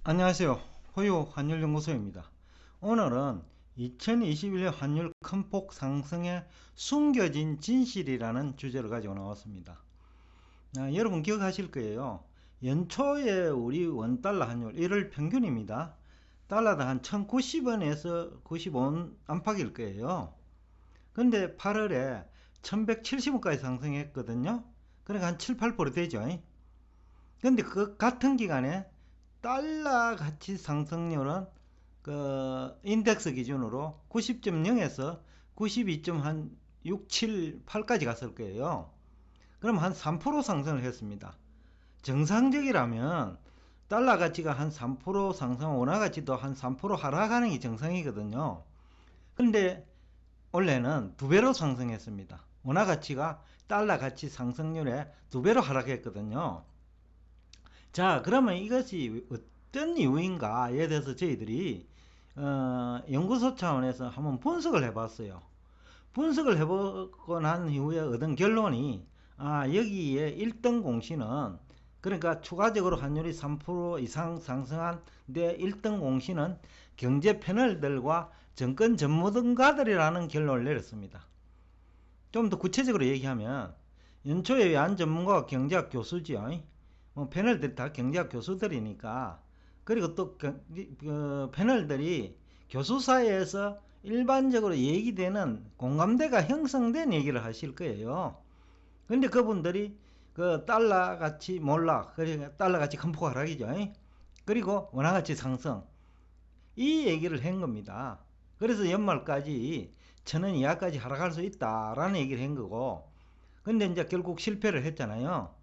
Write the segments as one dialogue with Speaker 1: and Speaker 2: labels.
Speaker 1: 안녕하세요. 호요 환율연구소입니다. 오늘은 2021년 환율 큰 폭 상승의 숨겨진 진실이라는 주제를 가지고 나왔습니다. 여러분 기억하실 거예요. 연초에 우리 원달러 환율 1월 평균입니다. 달러당 한 1090원에서 95원 안팎일 거예요. 근데 8월에 1170원까지 상승했거든요. 그러니까 한 7, 8% 되죠. 근데 그 같은 기간에 달러 가치 상승률은 그 인덱스 기준으로 90.0에서 92.6, 7, 8까지 갔을 거예요. 그럼 한 3% 상승을 했습니다. 정상적이라면 달러 가치가 한 3% 상승, 원화 가치도 한 3% 하락하는 게 정상이거든요. 그런데 원래는 두 배로 상승했습니다. 원화 가치가 달러 가치 상승률에 두 배로 하락했거든요. 자, 그러면 이것이 어떤 이유인가에 대해서 저희들이 연구소 차원에서 한번 분석을 해봤어요. 분석을 해보고 난 이후에 얻은 결론이 여기에 1등 공시는, 그러니까 추가적으로 환율이 3% 이상 상승한 데 1등 공시는 경제 패널들과 정권 전문가들이라는 결론을 내렸습니다. 좀 더 구체적으로 얘기하면 연초에 외환 전문가와 경제학 교수지요. 패널들이 다 경제학 교수들이니까, 그리고 또 패널들이 교수 사이에서 일반적으로 얘기되는 공감대가 형성된 얘기를 하실 거예요. 근데 그분들이 그 달러 가치 몰락, 그러니까 달러 가치 큰 폭 하락이죠. 그리고 원화 가치 상승, 이 얘기를 한 겁니다. 그래서 연말까지 1000원 이하까지 하락할 수 있다라는 얘기를 한 거고, 근데 이제 결국 실패를 했잖아요.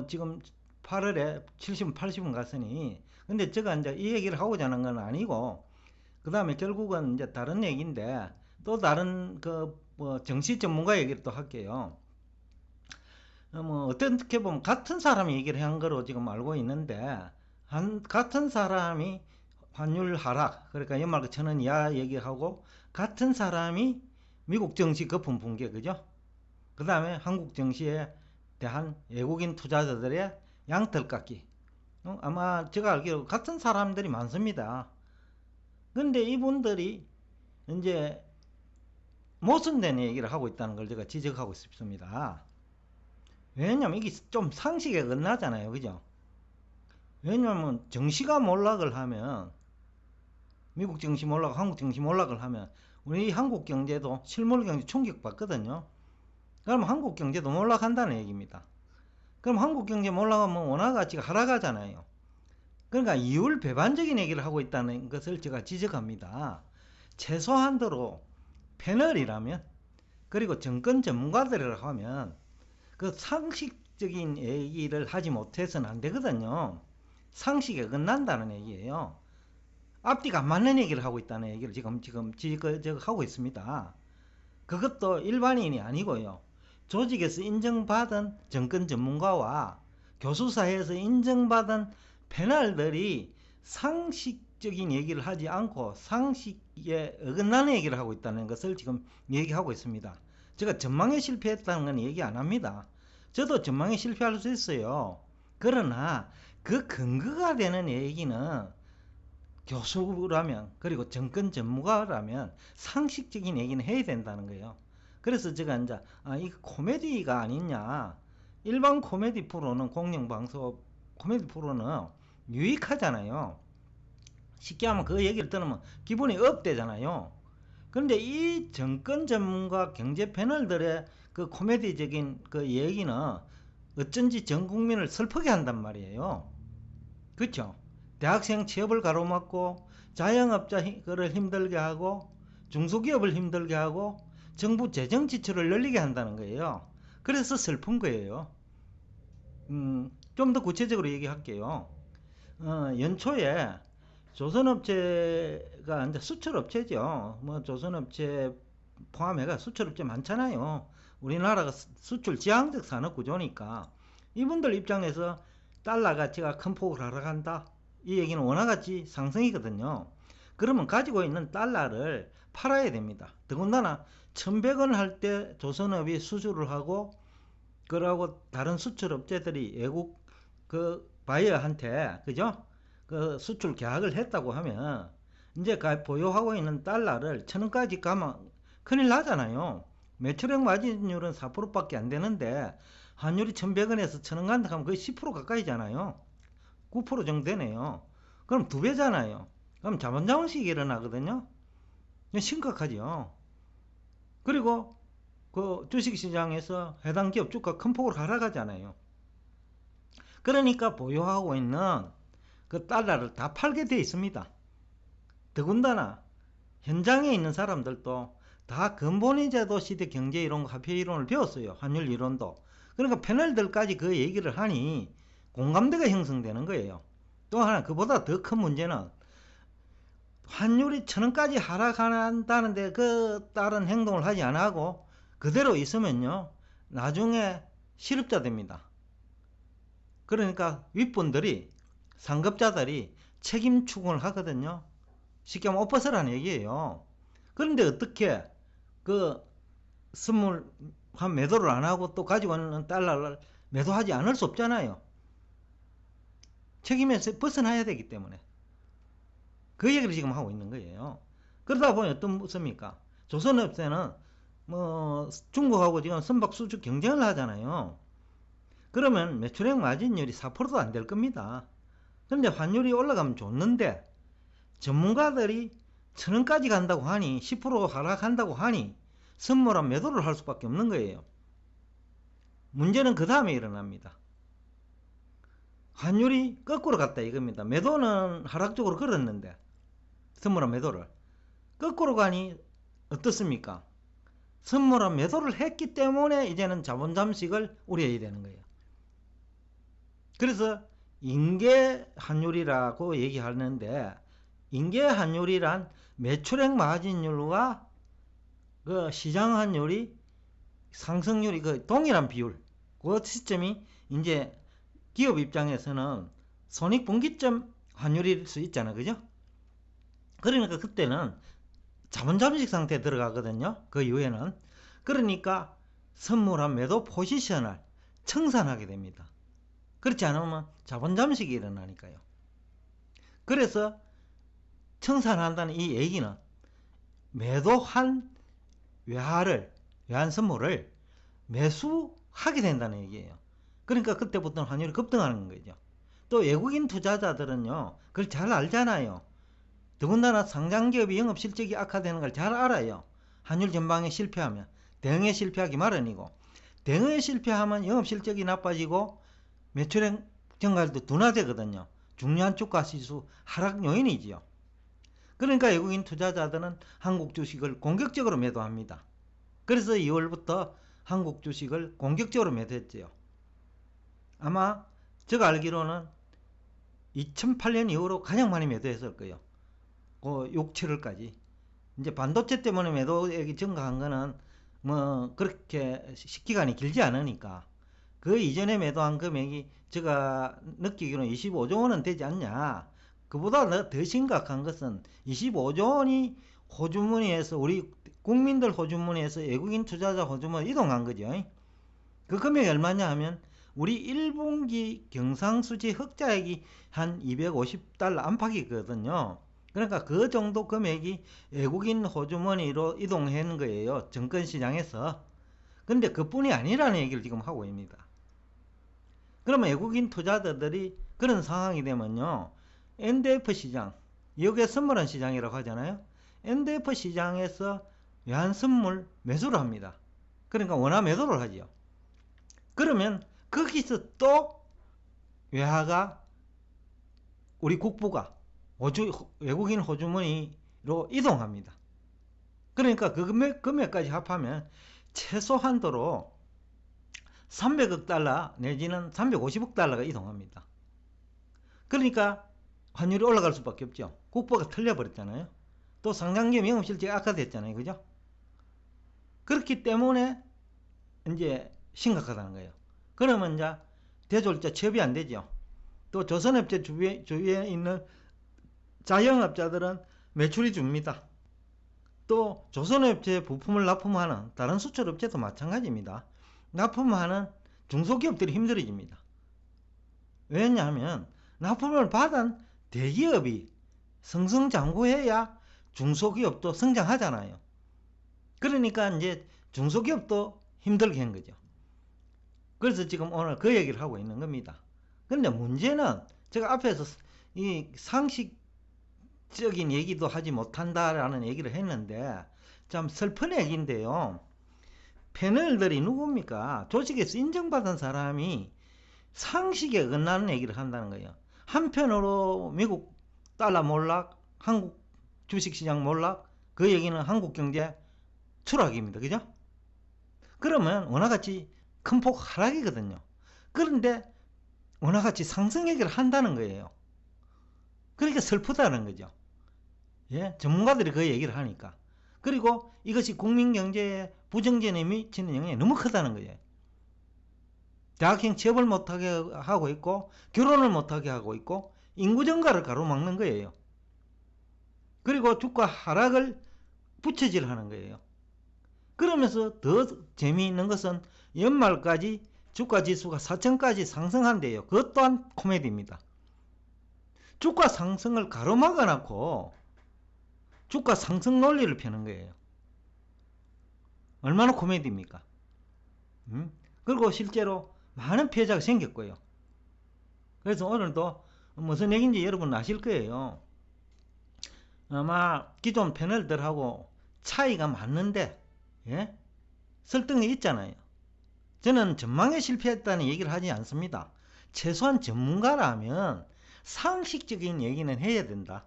Speaker 1: 지금 8월에 70원, 80원 갔으니. 근데 제가 이제 이 얘기를 하고자 하는 건 아니고, 그 다음에 결국은 이제 다른 얘기인데, 또 다른 정치 전문가 얘기를 또 할게요. 어떻게 보면 같은 사람이 얘기를 한 거로 지금 알고 있는데, 같은 사람이 환율 하락, 그러니까 연말 그 1000원 이하 얘기하고, 같은 사람이 미국 정치 거품 붕괴, 그죠? 그 다음에 한국 정치에 대한 외국인 투자자들의 양털깎기. 아마 제가 알기로 같은 사람들이 많습니다. 근데 이분들이 이제 모순된 얘기를 하고 있다는 걸 제가 지적하고 싶습니다. 왜냐면 이게 좀 상식에 어긋나잖아요. 그죠? 왜냐면 정시가 몰락을 하면, 미국 정시 몰락, 한국 정시 몰락을 하면 우리 한국 경제도 실물 경제 충격받거든요. 그럼 한국 경제도 몰락한다는 얘기입니다. 그럼 한국 경제 몰락하면 원화 가치가 하락하잖아요. 그러니까 이율 배반적인 얘기를 하고 있다는 것을 제가 지적합니다. 최소한도로 패널이라면, 그리고 정권 전문가들이라고 하면 그 상식적인 얘기를 하지 못해서는 안 되거든요. 상식에 어긋난다는 얘기예요. 앞뒤가 안 맞는 얘기를 하고 있다는 얘기를 지금 하고 있습니다. 그것도 일반인이 아니고요. 조직에서 인정받은 정권 전문가와 교수 사회에서 인정받은 패널들이 상식적인 얘기를 하지 않고 상식에 어긋나는 얘기를 하고 있다는 것을 지금 얘기하고 있습니다. 제가 전망에 실패했다는 건 얘기 안 합니다. 저도 전망에 실패할 수 있어요. 그러나 그 근거가 되는 얘기는 교수라면, 그리고 정권 전문가라면 상식적인 얘기는 해야 된다는 거예요. 그래서 제가 이제 이거 코미디가 아니냐, 일반 코미디 프로는, 공영방송 코미디 프로는 유익하잖아요. 쉽게 하면 그 얘기를 들으면 기분이 업되잖아요. 그런데 이 정권 전문가 경제 패널들의 그 코미디적인 그 얘기는 어쩐지 전 국민을 슬프게 한단 말이에요. 그렇죠? 대학생 취업을 가로막고, 자영업자를 힘들게 하고, 중소기업을 힘들게 하고, 정부 재정 지출을 늘리게 한다는 거예요. 그래서 슬픈 거예요. 좀 더 구체적으로 얘기할게요. 연초에 조선업체가 이제 수출업체죠. 조선업체 포함해가 수출업체 많잖아요. 우리나라가 수출 지향적 산업 구조니까 이분들 입장에서 달러 가치가 큰 폭으로 하락한다, 이 얘기는 원화 가치 상승이거든요. 그러면 가지고 있는 달러를 팔아야 됩니다. 더군다나 1100원 할 때 조선업이 수주를 하고, 그러고 다른 수출업체들이 외국 그 바이어한테, 그죠? 그 수출 계약을 했다고 하면 이제 보유하고 있는 달러를 1,000원까지 가면 큰일 나잖아요. 매출액 마진율은 4%밖에 안 되는데 환율이 1,100원에서 1,000원 간다 하면 거의 10% 가까이잖아요. 9% 정도 되네요. 그럼 2배잖아요. 그럼 자본자본식이 일어나거든요. 심각하죠. 그리고 그 주식시장에서 해당 기업 주가 큰 폭으로 하락하잖아요. 그러니까 보유하고 있는 그 달러를 다 팔게 돼 있습니다. 더군다나 현장에 있는 사람들도 다 근본위 제도 시대 경제이론, 화폐이론을 배웠어요. 환율 이론도. 그러니까 패널들까지 그 얘기를 하니 공감대가 형성되는 거예요. 또 하나 그보다 더 큰 문제는 환율이 1,000원까지 하락한다는데 그 다른 행동을 하지 안 하고 그대로 있으면요, 나중에 실업자 됩니다. 그러니까 윗분들이, 상급자들이 책임 추궁을 하거든요. 쉽게 하면 엎어서라는 얘기예요. 그런데 어떻게 그 선물 한 매도를 안 하고 또 가지고 있는 달러를 매도하지 않을 수 없잖아요. 책임에서 벗어나야 되기 때문에 그 얘기를 지금 하고 있는 거예요. 그러다 보니 어떻습니까? 조선업체는 뭐 중국하고 지금 선박 수출 경쟁을 하잖아요. 그러면 매출액 마진율이 4%도 안 될 겁니다. 그런데 환율이 올라가면 좋는데 전문가들이 1,000원까지 간다고 하니, 10% 하락한다고 하니 선물한 매도를 할 수밖에 없는 거예요. 문제는 그 다음에 일어납니다. 환율이 거꾸로 갔다 이겁니다. 매도는 하락적으로 걸었는데 선물한 매도를 거꾸로 가니 어떻습니까? 선물한 매도를 했기 때문에 이제는 자본 잠식을 우려해야 되는 거예요. 그래서 인계 환율이라고 얘기하는데, 인계 환율이란 매출액 마진율과 그 시장 환율이 상승률이 그 동일한 비율, 그 시점이 이제 기업 입장에서는 손익분기점 환율일 수 있잖아, 그죠? 그러니까 그때는 자본 잠식 상태에 들어가거든요. 그 이후에는. 그러니까 선물한 매도 포지션을 청산하게 됩니다. 그렇지 않으면 자본 잠식이 일어나니까요. 그래서 청산한다는 이 얘기는 매도한 외환 선물을 매수하게 된다는 얘기예요. 그러니까 그때부터는 환율이 급등하는 거죠. 또 외국인 투자자들은요, 그걸 잘 알잖아요. 더군다나 상장기업이 영업실적이 악화되는 걸 잘 알아요. 환율 전방에 실패하면. 대응에 실패하기 마련이고, 대응에 실패하면 영업실적이 나빠지고 매출액 증가도 둔화되거든요. 중요한 주가지수 하락 요인이지요. 그러니까 외국인 투자자들은 한국 주식을 공격적으로 매도합니다. 그래서 2월부터 한국 주식을 공격적으로 매도했죠. 아마 제가 알기로는 2008년 이후로 가장 많이 매도했을 거예요. 6, 7월까지. 이제 반도체 때문에 매도액이 증가한 거는 뭐 그렇게 기간이 길지 않으니까 그 이전에 매도한 금액이 제가 느끼기로는 25조 원은 되지 않냐. 그보다 더 심각한 것은 25조 원이 호주머니에서, 우리 국민들 호주머니에서 외국인 투자자 호주머니 이동한 거죠. 그 금액이 얼마냐 하면 우리 1분기 경상수지 흑자액이 한 250달러 안팎이거든요. 그러니까 그 정도 금액이 외국인 호주머니로 이동하는 거예요. 증권시장에서. 근데 그뿐이 아니라는 얘기를 지금 하고 있습니다. 그러면 외국인 투자자들이 그런 상황이 되면요, NDF 시장, 여기에 선물한 시장이라고 하잖아요. NDF 시장에서 외환 선물 매수를 합니다. 그러니까 원화 매도를 하죠. 그러면 거기서 또 외화가, 우리 국부가 외국인 호주머니로 이동합니다. 그러니까 그 금액까지 합하면 최소한도로 300억 달러 내지는 350억 달러가 이동합니다. 그러니까 환율이 올라갈 수밖에 없죠. 국부가 틀려버렸잖아요. 또 상장기업 영업실적이 악화됐잖아요. 그죠? 그렇기 때문에 이제 심각하다는 거예요. 그러면 이제 대졸자 취업이 안 되죠. 또 조선업체 주위에 있는 자영업자들은 매출이 줍니다. 또 조선업체 부품을 납품하는 다른 수출업체도 마찬가지입니다. 납품하는 중소기업들이 힘들어집니다. 왜냐하면 납품을 받은 대기업이 승승장구해야 중소기업도 성장하잖아요. 그러니까 이제 중소기업도 힘들게 한 거죠. 그래서 지금 오늘 그 얘기를 하고 있는 겁니다. 그런데 문제는 제가 앞에서 이 상식적인 얘기도 하지 못한다라는 얘기를 했는데 참 슬픈 얘기인데요. 패널들이 누굽니까? 조직에서 인정받은 사람이 상식에 어긋나는 얘기를 한다는 거예요. 한편으로 미국 달러 몰락, 한국 주식시장 몰락, 그 얘기는 한국 경제 추락입니다. 그죠? 그러면 원화같이 큰 폭 하락이거든요. 그런데 원화같이 상승 얘기를 한다는 거예요. 그러니까 슬프다는 거죠. 예? 전문가들이 그 얘기를 하니까. 그리고 이것이 국민 경제에 부정전에 미치는 영향이 너무 크다는 거예요. 대학생 취업을 못하게 하고 있고 결혼을 못하게 하고 있고 인구 증가를 가로막는 거예요. 그리고 주가 하락을 부채질하는 거예요. 그러면서 더 재미있는 것은 연말까지 주가 지수가 4천까지 상승한대요. 그것 또한 코미디입니다. 주가 상승을 가로막아 놓고 주가 상승 논리를 펴는 거예요. 얼마나 코미디입니까? 그리고 실제로 많은 피해자가 생겼고요. 그래서 오늘도 무슨 얘기인지 여러분 아실 거예요. 아마 기존 패널들하고 차이가 맞는데, 예? 설득이 있잖아요. 저는 전망에 실패했다는 얘기를 하지 않습니다. 최소한 전문가라면 상식적인 얘기는 해야 된다.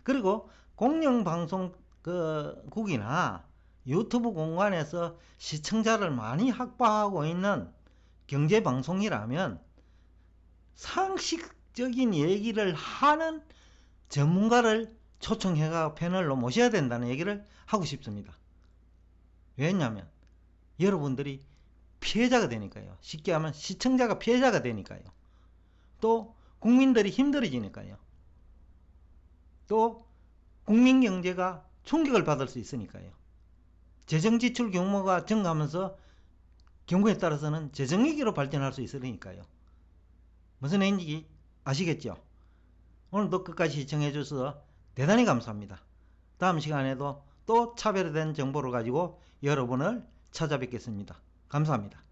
Speaker 1: 그리고 공영방송국이나 유튜브 공간에서 시청자를 많이 확보하고 있는 경제방송이라면 상식적인 얘기를 하는 전문가를 초청해가 패널로 모셔야 된다는 얘기를 하고 싶습니다. 왜냐하면 여러분들이 피해자가 되니까요. 쉽게 하면 시청자가 피해자가 되니까요. 또 국민들이 힘들어지니까요. 또 국민 경제가 충격을 받을 수 있으니까요. 재정지출 규모가 증가하면서 경우에 따라서는 재정위기로 발전할 수 있으니까요. 무슨 얘기인지 아시겠죠? 오늘도 끝까지 시청해 주셔서 대단히 감사합니다. 다음 시간에도 또 차별화된 정보를 가지고 여러분을 찾아뵙겠습니다. 감사합니다.